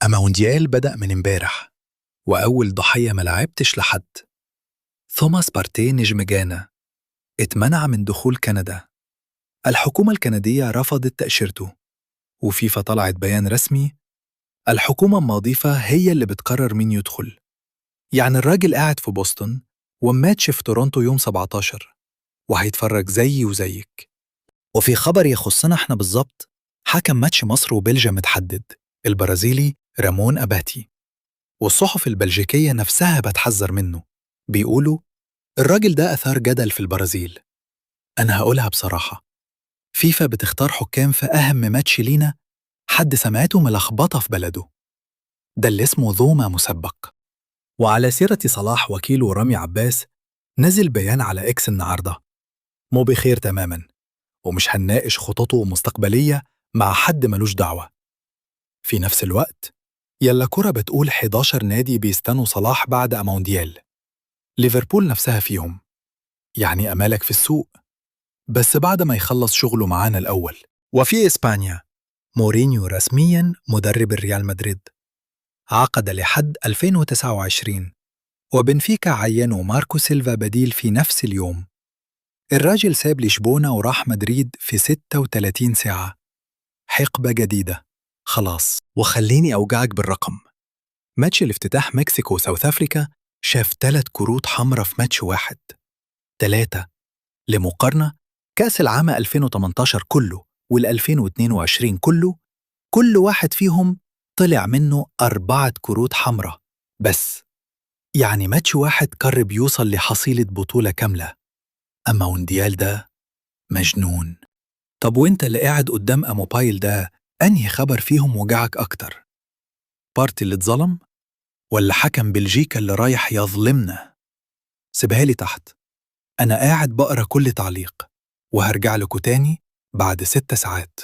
أما مونديال بدأ من امبارح، وأول ضحية ما لعبتش لحد. توماس بارتي نجم جانا اتمنع من دخول كندا. الحكومة الكندية رفضت تأشيرته، وفيفا طلعت بيان رسمي: الحكومة الماضيفة هي اللي بتقرر مين يدخل. يعني الراجل قاعد في بوسطن وماتش في تورونتو يوم 17 وهيتفرج زيي وزيك. وفي خبر يخصنا احنا بالظبط، حكم ماتش مصر وبلجيا متحدد، البرازيلي رامون أباتي، والصحف البلجيكية نفسها بتحذر منه. بيقولوا الراجل ده أثار جدل في البرازيل. أنا هقولها بصراحة، فيفا بتختار حكام في أهم ماتش لينا حد سمعته ملخبطة في بلده، ده اللي اسمه ظومة مسبق. وعلى سيرة صلاح، وكيله رامي عباس نزل بيان على إكس النهاردة: مو بخير تماماً، ومش هنناقش خططه المستقبلية مع حد ملوش دعوة. في نفس الوقت يلا كرة بتقول 11 نادي بيستنوا صلاح بعد مونديال، ليفربول نفسها فيهم. يعني أمالك في السوق، بس بعد ما يخلص شغله معانا الأول. وفي إسبانيا، مورينيو رسمياً مدرب الريال مدريد، عقد لحد 2029، وبنفيكا عينوا ماركو سيلفا بديل في نفس اليوم. الراجل ساب لشبونة وراح مدريد في 36 ساعة. حقبة جديدة خلاص. وخليني أوجعك بالرقم: ماتش الافتتاح مكسيكو وساوث أفريكا شاف 3 كروت حمراء في ماتش واحد. 3. لمقارنة، كأس العام 2018 كله وال2022 كله، كل واحد فيهم طلع منه 4 كروت حمراء بس. يعني ماتش واحد قرب يوصل لحصيلة بطولة كاملة. أما مونديال ده مجنون. طب وانت اللي قاعد قدام موبايل ده، أنهي خبر فيهم وجعك أكتر؟ بارتي اللي اتظلم، ولا حكم بلجيكا اللي رايح يظلمنا؟ سيبها لي تحت، أنا قاعد بقرأ كل تعليق، وهرجع لكم تاني بعد 6 ساعات.